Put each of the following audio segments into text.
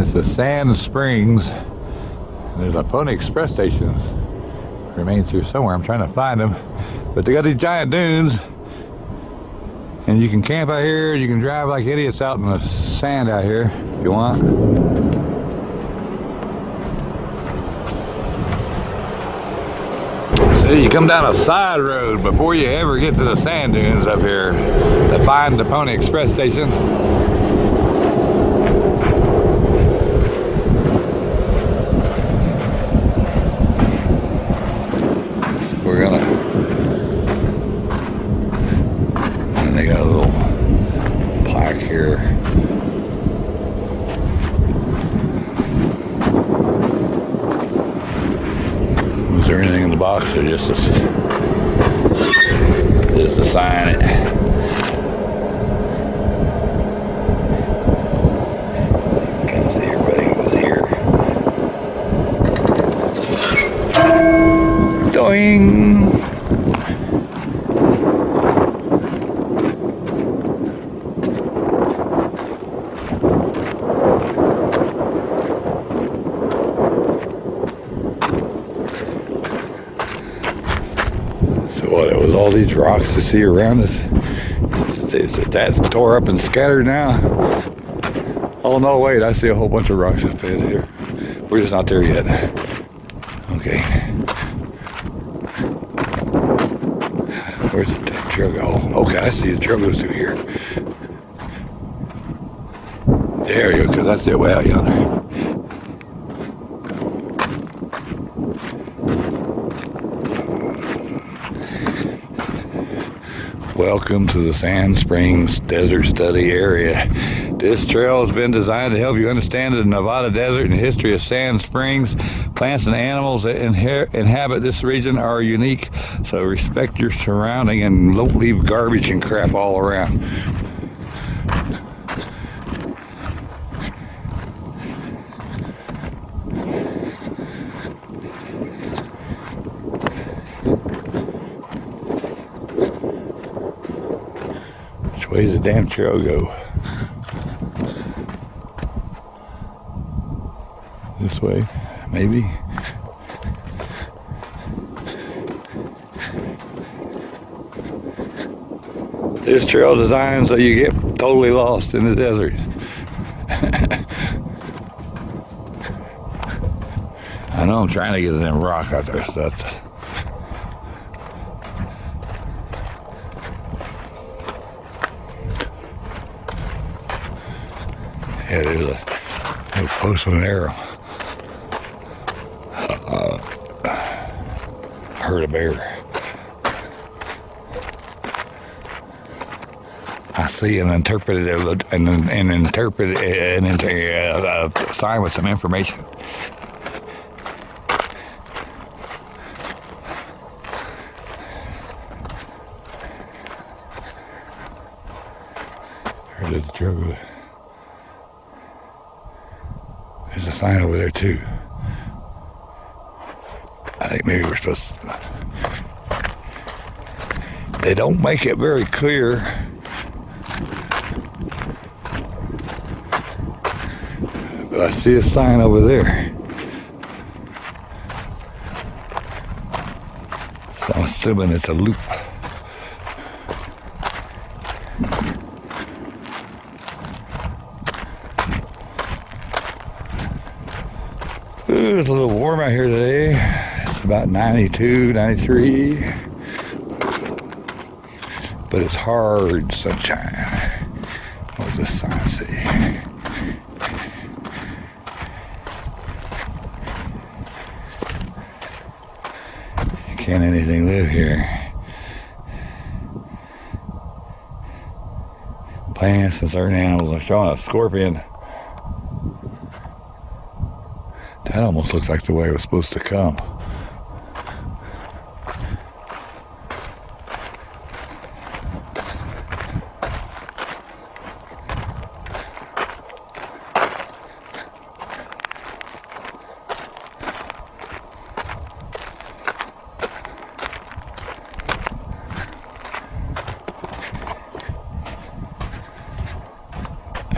This is Sand Springs. There's a Pony Express station. Remains here somewhere. I'm trying to find them. But they got these giant dunes. And you can camp out here. You can drive like idiots out in the sand out here if you want. So you come down a side road before you ever get to the sand dunes up here to find the Pony Express station. We're gonna, and they got a little plaque here. Is there anything in the box or just a sign it? Can't see everybody who was here. Doing. So what? It was all these rocks to see around us. That's tore up and scattered now. Oh no! Wait, I see a whole bunch of rocks up in here. We're just not there yet. Okay. Where's the trail go? Okay, I see the trail goes through here. There you go, because that's it way out yonder. Welcome to the Sand Springs Desert Study Area. This trail has been designed to help you understand the Nevada desert and the history of Sand Springs. Plants and animals that inhabit this region are unique, so respect your surrounding and don't leave garbage and crap all around. Which way does the damn trail go? This way, maybe. This trail designed so you get totally lost in the desert. I know I'm trying to get them rock out there, so that's. Yeah, there's a post with an arrow. Heard a bear. I see an interpretive sign with some information. There's the trail. There's a sign over there too. I think maybe we're supposed to. They don't make it very clear. But I see a sign over there. So I'm assuming it's a loop. Ooh, it's a little warm out here today. It's about 92, 93. But it's hard sunshine. What does this sign say? Can't anything live here? Plants and certain animals. I'm showing a scorpion. That almost looks like the way it was supposed to come.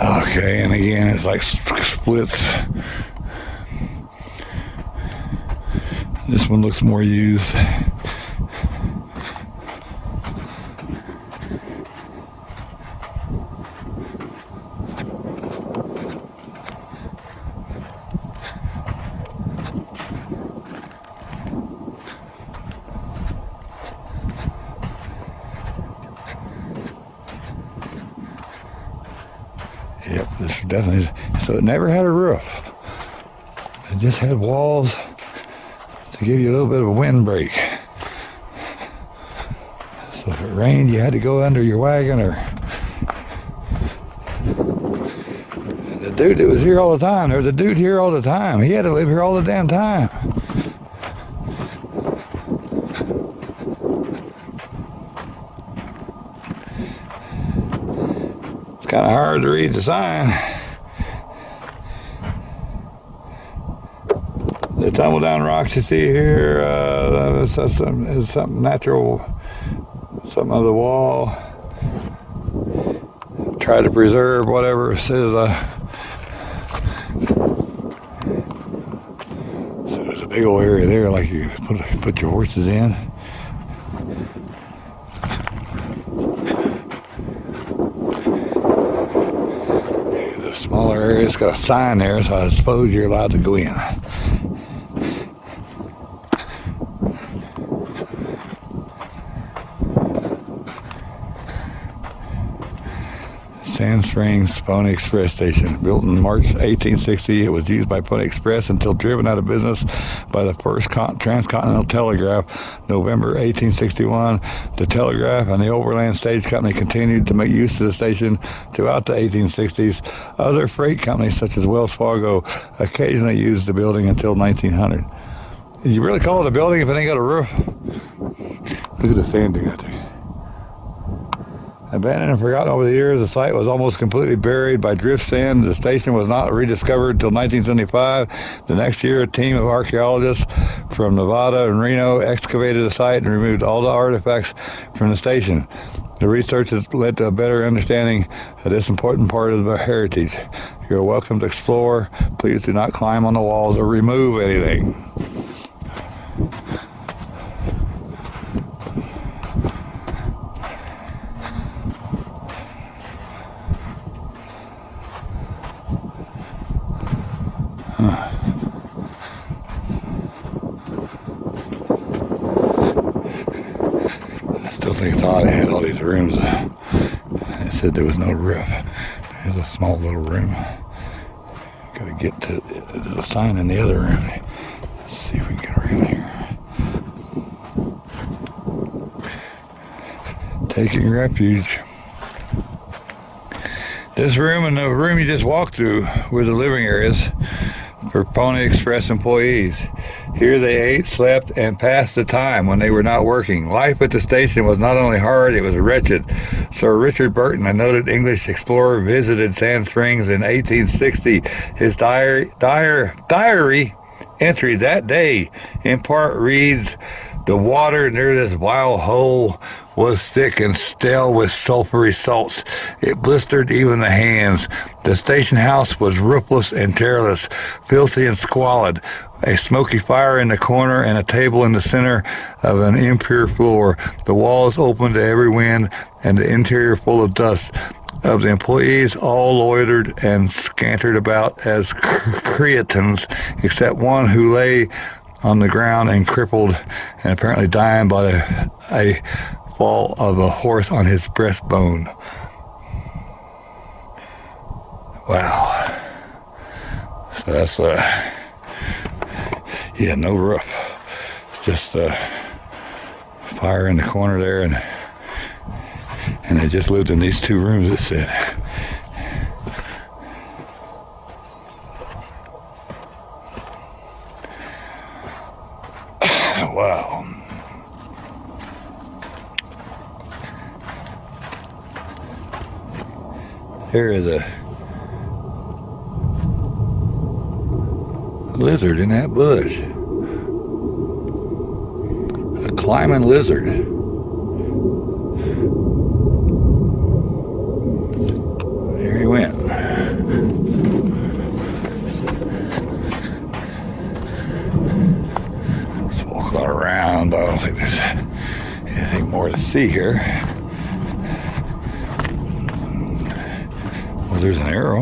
Okay, and again, it's like splits. This one looks more used. Yep, this is definitely, so it never had a roof. It just had walls to give you a little bit of a windbreak. So if it rained, you had to go under your wagon, or the dude that was here all the time, there was a dude here all the time. He had to live here all the damn time. It's kind of hard to read the sign. The tumble down rocks you see here is something natural, something of the wall. Try to preserve whatever it says. So there's a big old area there, like you put your horses in. The smaller area, it's got a sign there, so I suppose you're allowed to go in. Sand Springs Pony Express Station. Built in March 1860, it was used by Pony Express until driven out of business by the first Transcontinental Telegraph, November 1861. The Telegraph and the Overland Stage Company continued to make use of the station throughout the 1860s. Other freight companies, such as Wells Fargo, occasionally used the building until 1900. You really call it a building if it ain't got a roof? Look at the sand they got there. Abandoned and forgotten over the years, the site was almost completely buried by drift sand. The station was not rediscovered until 1975. The next year, a team of archaeologists from Nevada and Reno excavated the site and removed all the artifacts from the station. The research has led to a better understanding of this important part of the heritage. You're welcome to explore. Please do not climb on the walls or remove anything. I still think it's odd it had all these rooms. It said there was no roof. Here's a small little room. Got to get to the sign in the other room. Let's see if we can get around here. Taking refuge. This room and the room you just walked through were the living areas for Pony Express employees. Here they ate, slept, and passed the time when they were not working. Life at the station was not only hard, it was wretched. Sir Richard Burton, a noted English explorer, visited Sand Springs in 1860. His diary entry that day in part reads, "The water near this vile hole was thick and stale with sulphury salts. It blistered even the hands. The station house was roofless and terrorless, filthy and squalid. A smoky fire in the corner and a table in the center of an impure floor. The walls open to every wind and the interior full of dust. Of the employees, all loitered and scattered about as cretins, except one who lay on the ground and crippled and apparently dying by a fall of a horse on his breastbone." Wow. So that's yeah, no roof. It's just fire in the corner there, and they just lived in these two rooms, it said. Wow. There is a lizard in that bush. A climbing lizard. There he went. see here. Well, there's an arrow.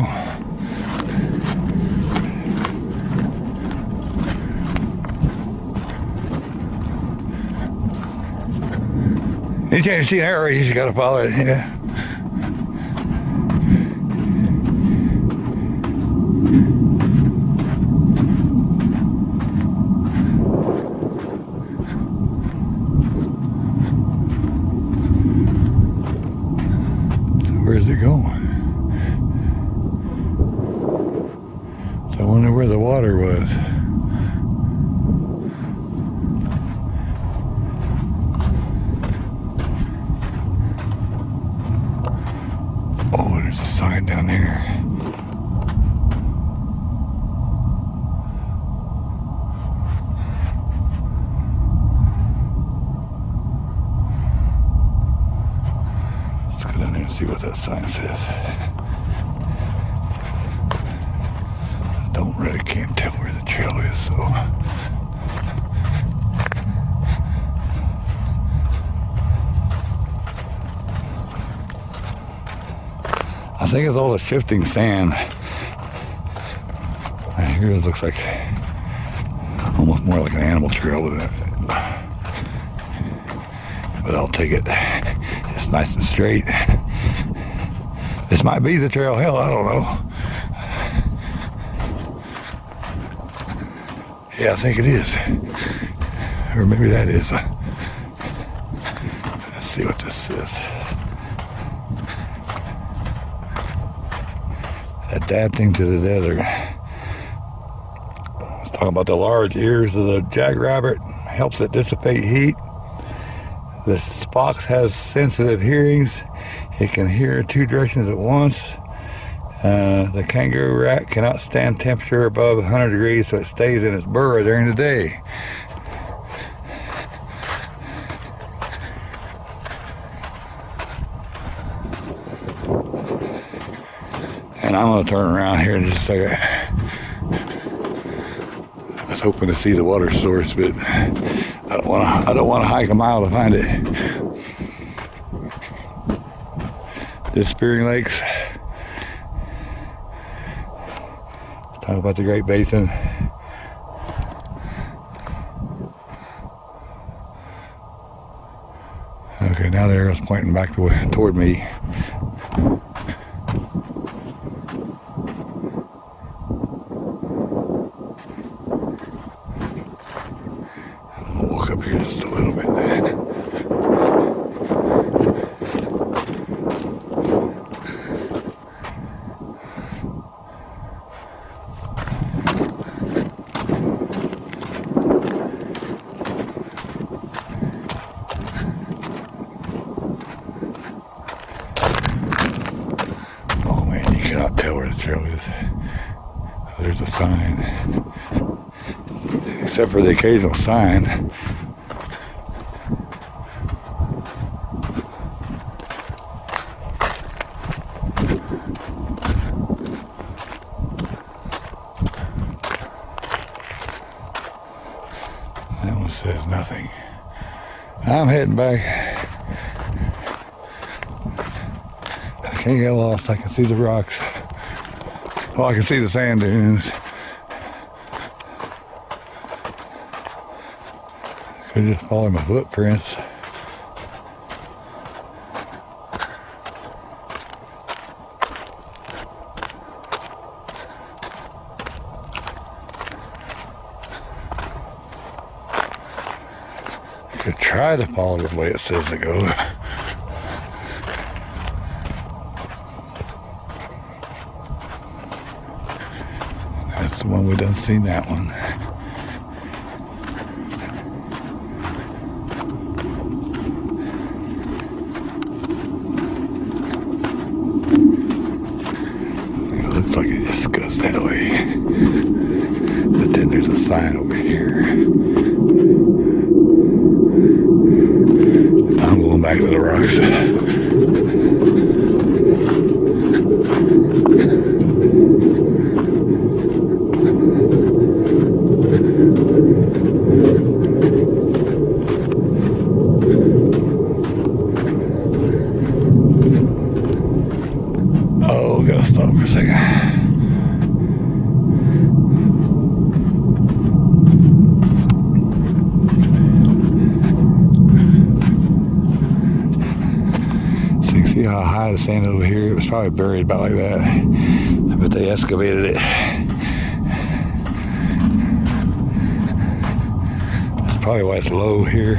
Anytime you see an arrow, you just gotta follow it. Yeah. Where's it going? So I wonder where the water was. Oh, there's a sign down there. Let's go down there and see what that sign says. Can't tell where the trail is, so I think it's all the shifting sand. And here it looks like almost more like an animal trail with it. But I'll take it. It's nice and straight. This might be the trail. Hell, I don't know. Yeah, I think it is. Or maybe that is. Let's see what this says. Adapting to the desert. It's talking about the large ears of the jackrabbit. Helps it dissipate heat. The fox has sensitive hearings. It can hear 2 directions at once. The kangaroo rat cannot stand temperature above 100 degrees, so it stays in its burrow during the day. And I'm going to turn around here in just a second. I was hoping to see the water source, but I don't want to hike a mile to find it. This Spearing Lakes. Talk about the Great Basin. Okay, now the arrow's pointing back toward me. I'm gonna walk up here just a little bit. Cannot tell where the trail is. There's a sign. Except for the occasional sign. That one says nothing. I'm heading back. Can't get lost. I can see the rocks. Well, I can see the sand dunes. Could just follow my footprints. I could try to follow the way it says to go. That's the one we done seen that one. It looks like it just goes that way. But then there's a sign over here. I'm going back to the rocks. second. So you can see how high the sand over here. It was probably buried about like that, but they excavated it. That's probably why it's low here,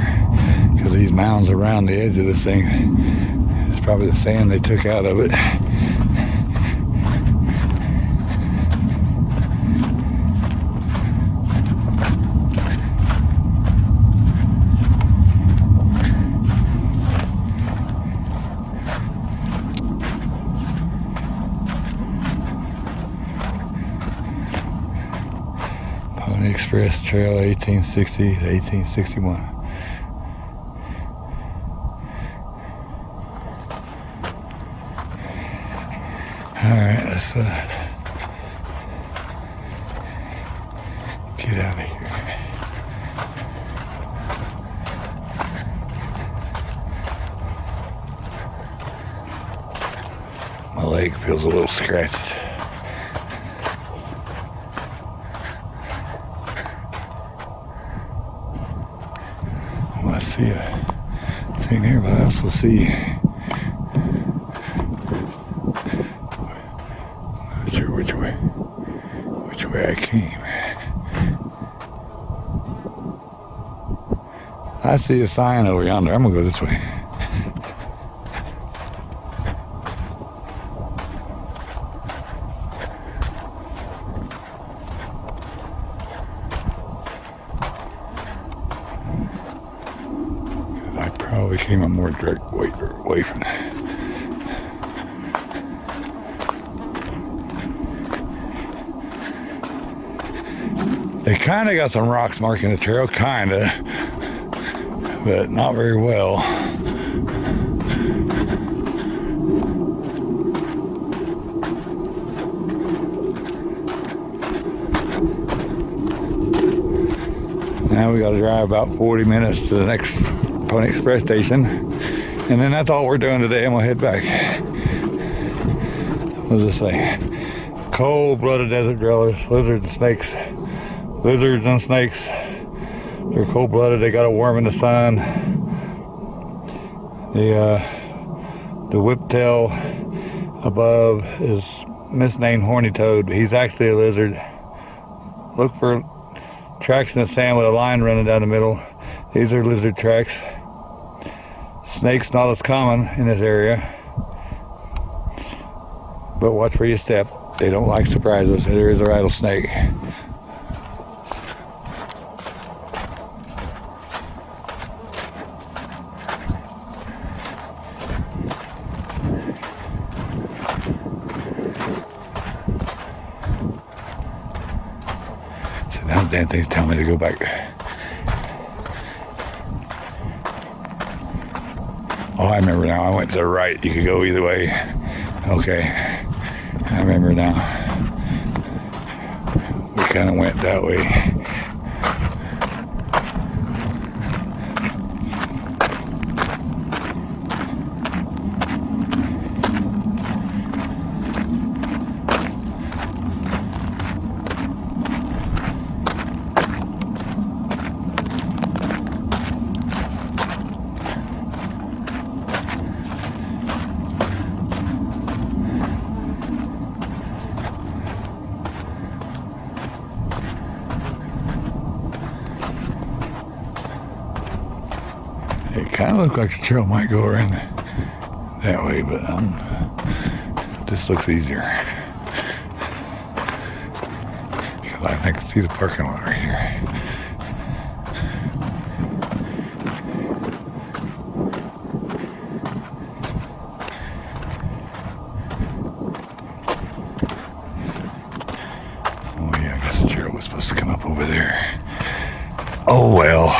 because these mounds around the edge of this thing. It's probably the sand they took out of it. Pony Express Trail, 1860 to 1861. All right, let's get out of here. My leg feels a little scratched. Well, I see a thing here, but I also see. Not sure which way I came. I see a sign over yonder. I'm gonna go this way. I probably came a more direct way away from that. They kind of got some rocks marking the trail, kind of, but not very well. Now we got to drive about 40 minutes to the next Pony Express station, and then that's all we're doing today, and we'll head back. What does it say? Cold-blooded desert dwellers, lizards and snakes. Lizards and snakes, they're cold-blooded. They got a worm in the sun. The whiptail above is misnamed horny toad. He's actually a lizard. Look for tracks in the sand with a line running down the middle. These are lizard tracks. Snakes not as common in this area, but watch where you step. They don't like surprises. There is a rattlesnake. Now damn things tell me to go back. Oh, I remember now. I went to the right. You could go either way. Okay. I remember now. We kind of went that way. It kind of looks like the trail might go around that way, but this looks easier. Because I can see the parking lot right here. Oh yeah, I guess the trail was supposed to come up over there. Oh well.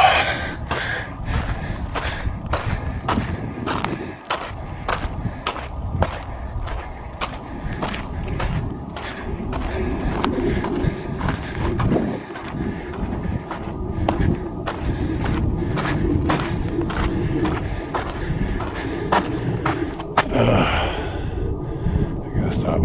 I gotta stop.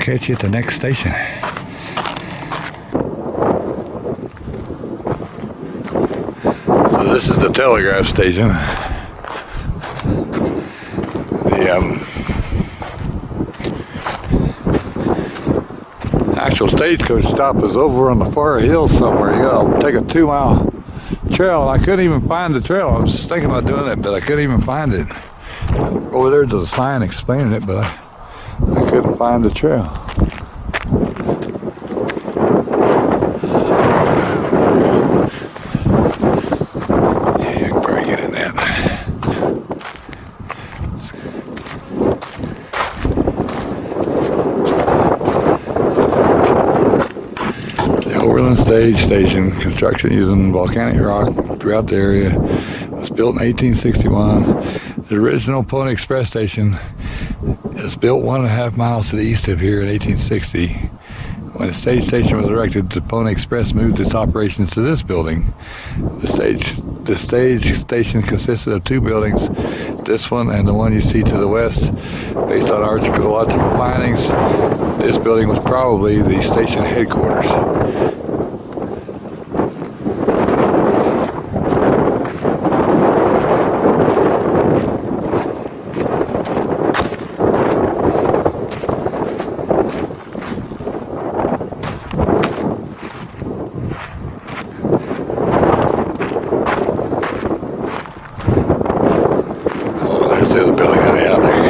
catch you at the next station. So this is the telegraph station. The actual stagecoach stop is over on the far hill somewhere. You gotta take a 2-mile trail, and I couldn't even find the trail. I was thinking about doing it, but I couldn't even find it. Over there's a sign explaining it, but I couldn't find the trail. Yeah, you can probably get in that. Overland Stage Station, construction using volcanic rock throughout the area, was built in 1861. The original Pony Express station is built 1.5 miles to the east of here in 1860. When the stage station was erected, the Pony Express moved its operations to this building. The stage station consisted of 2 buildings, this one and the one you see to the west. Based on archaeological findings, this building was probably the station headquarters. The other building out there.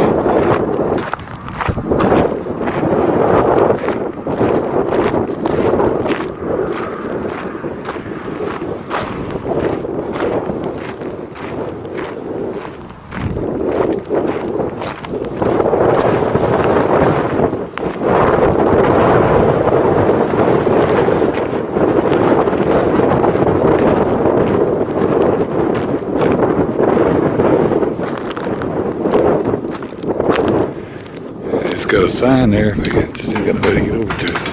Got a sign there if I just ain't got nobody to get over to it.